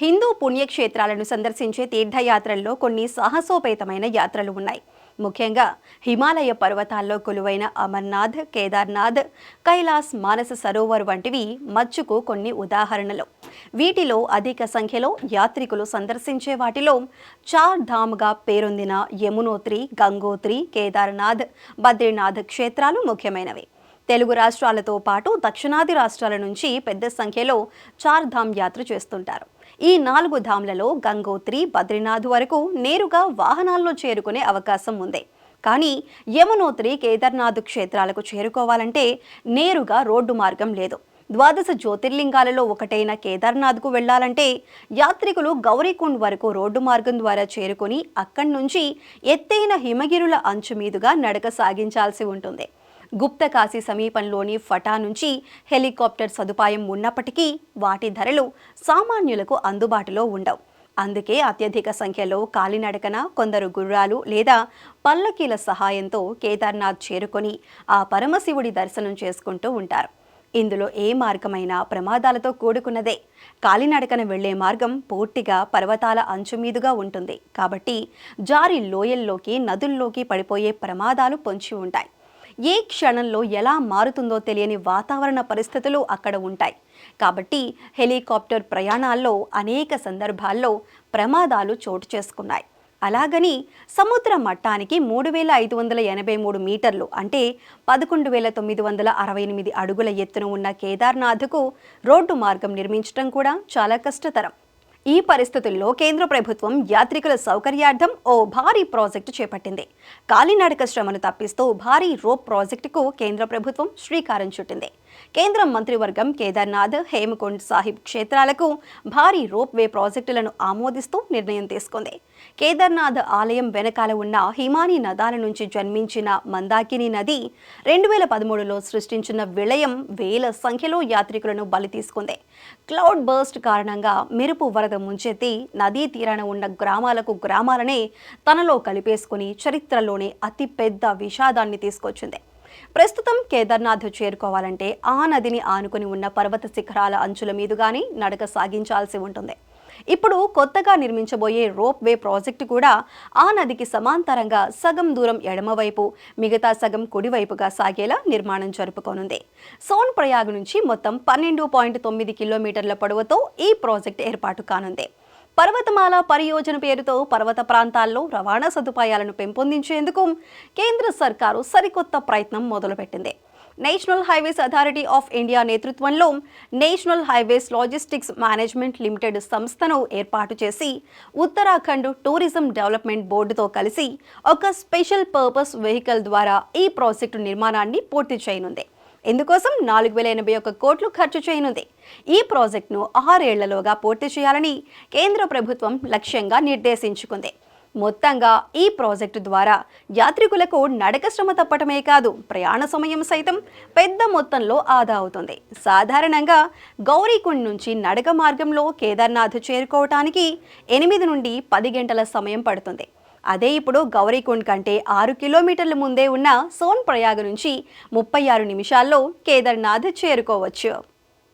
హిందూ పుణ్యక్షేత్రాలను సందర్శించే తీర్థయాత్రల్లో కొన్ని సాహసోపేతమైన యాత్రలు ఉన్నాయి. ముఖ్యంగా హిమాలయ పర్వతాల్లో కొలువైన అమర్నాథ్, కేదార్నాథ్, కైలాస్, మానస సరోవర్ వంటివి మచ్చుకు కొన్ని ఉదాహరణలు. వీటిలో అధిక సంఖ్యలో యాత్రికులు సందర్శించే వాటిలో చార్ ధామ్గా పేరొందిన యమునోత్రి, గంగోత్రి, కేదార్నాథ్, బద్రీనాథ్ క్షేత్రాలు ముఖ్యమైనవి. తెలుగు రాష్ట్రాలతో పాటు దక్షిణాది రాష్ట్రాల నుంచి పెద్ద సంఖ్యలో చార్ ధామ్ యాత్ర చేస్తుంటారు. ఈ 4 ధామ్లలో గంగోత్రి, బద్రీనాథ్ వరకు నేరుగా వాహనాల్లో చేరుకునే అవకాశం ఉంది. కానీ యమునోత్రి, కేదార్నాథ్ క్షేత్రాలకు చేరుకోవాలంటే నేరుగా రోడ్డు మార్గం లేదు. 12 జ్యోతిర్లింగాలలో ఒకటైన కేదార్నాథ్కు వెళ్లాలంటే యాత్రికులు గౌరీకుండ్ వరకు రోడ్డు మార్గం ద్వారా చేరుకుని అక్కడి నుంచి ఎత్తైన హిమగిరుల అంచు మీదుగా నడక సాగించాల్సి ఉంటుంది. గుప్తకాశీ సమీపంలోని ఫటా నుంచి హెలికాప్టర్ సదుపాయం ఉన్నప్పటికీ వాటి ధరలు సామాన్యులకు అందుబాటులో ఉండవు. అందుకే అత్యధిక సంఖ్యలో కాలినడకన, కొందరు గుర్రాలు లేదా పల్లకీల సహాయంతో కేదార్నాథ్ చేరుకొని ఆ పరమశివుడి దర్శనం చేసుకుంటూ ఉంటారు. ఇందులో ఏ మార్గమైనా ప్రమాదాలతో కూడుకున్నదే. కాలినడకన వెళ్లే మార్గం పూర్తిగా పర్వతాల అంచు మీదుగా ఉంటుంది. కాబట్టి జారి లోయల్లోకి, నదుల్లోకి పడిపోయే ప్రమాదాలు పొంచి ఉంటాయి. ఏ క్షణంలో ఎలా మారుతుందో తెలియని వాతావరణ పరిస్థితులు అక్కడ ఉంటాయి. కాబట్టి హెలికాప్టర్ ప్రయాణాల్లో అనేక సందర్భాల్లో ప్రమాదాలు చోటు చేసుకున్నాయి. అలాగని సముద్ర మట్టానికి 3583 మీటర్లు అంటే 11,968 అడుగుల ఎత్తున ఉన్న కేదార్నాథ్కు రోడ్డు మార్గం నిర్మించడం కూడా చాలా కష్టతరం. ఈ పరిస్థితుల్లో కేంద్ర ప్రభుత్వం యాత్రికుల సౌకర్యార్థం ఓ భారీ ప్రాజెక్టు చేపట్టింది. కాలినడక శ్రమను తప్పిస్తూ భారీ రోప్ ప్రాజెక్టుకు కేంద్ర ప్రభుత్వం శ్రీకారం చుట్టింది. కేంద్ర మంత్రివర్గం కేదార్నాథ్, హేమకుండ్ సాహిబ్ క్షేత్రాలకు భారీ రోప్ వే ప్రాజెక్టులను ఆమోదిస్తూ నిర్ణయం తీసుకుంది. కేదార్నాథ్ ఆలయం వెనకాల ఉన్న హిమానీ నదాల నుంచి జన్మించిన మందాకిని నది 2013లో సృష్టించిన విలయం వేల సంఖ్యలో యాత్రికులను బలి తీసుకుంది. క్లౌడ్ బర్స్ట్ కారణంగా మెరుపు వరద ముంచెత్తి నదీ తీరాన ఉన్న గ్రామాలనే తనలో కలిపేసుకుని చరిత్రలోనే అతిపెద్ద విషాదాన్ని తీసుకొచ్చింది. ప్రస్తుతం కేదార్నాథ్ చేరుకోవాలంటే ఆ నదిని ఆనుకుని ఉన్న పర్వత శిఖరాల అంచుల మీదుగానే నడక సాగించాల్సి ఉంటుంది. ఇప్పుడు కొత్తగా నిర్మించబోయే రోప్ వే ప్రాజెక్టు కూడా ఆ నదికి సమాంతరంగా సగం దూరం ఎడమవైపు, మిగతా సగం కుడివైపుగా సాగేలా నిర్మాణం జరుపుకోనుంది. సోన్ ప్రయాగ్ నుంచి మొత్తం 12.9 కిలోమీటర్ల పొడవుతో ఈ ప్రాజెక్టు ఏర్పాటు కానుంది. పర్వతమాల పరియోజన పేరుతో పర్వత ప్రాంతాల్లో రవాణా సదుపాయాలను పెంపొందించేందుకు కేంద్ర సర్కారు సరికొత్త ప్రయత్నం మొదలుపెట్టింది. National Highways Authority of India నేతృత్వంలో National Highways Logistics Management Limited సంస్థను ఏర్పాటు చేసి ఉత్తరాఖండ్ టూరిజం డెవలప్మెంట్ బోర్డుతో కలిసి ఒక స్పెషల్ పర్పస్ వెహికల్ ద్వారా ఈ ప్రాజెక్టు నిర్మాణాన్ని పూర్తి చేయనుంది. ఇందుకోసం 4,081 కోట్లు ఖర్చు చేయనుంది. ఈ ప్రాజెక్టును 6 ఏళ్లలోగా పూర్తి చేయాలని కేంద్ర ప్రభుత్వం లక్ష్యంగా నిర్దేశించుకుంది. మొత్తంగా ఈ ప్రాజెక్టు ద్వారా యాత్రికులకు నడక శ్రమ తప్పటమే కాదు, ప్రయాణ సమయం సైతం పెద్ద మొత్తంలో ఆదా అవుతుంది. సాధారణంగా గౌరీకుండ్ నుంచి నడక మార్గంలో కేదార్నాథ్ చేరుకోవటానికి 8 నుండి 10 గంటల సమయం పడుతుంది. అదే ఇప్పుడు గౌరీకుండ్ కంటే 6 కిలోమీటర్ల ముందే ఉన్న సోన్ ప్రయాగ్ నుంచి 36 నిమిషాల్లో కేదార్నాథ్ చేరుకోవచ్చు.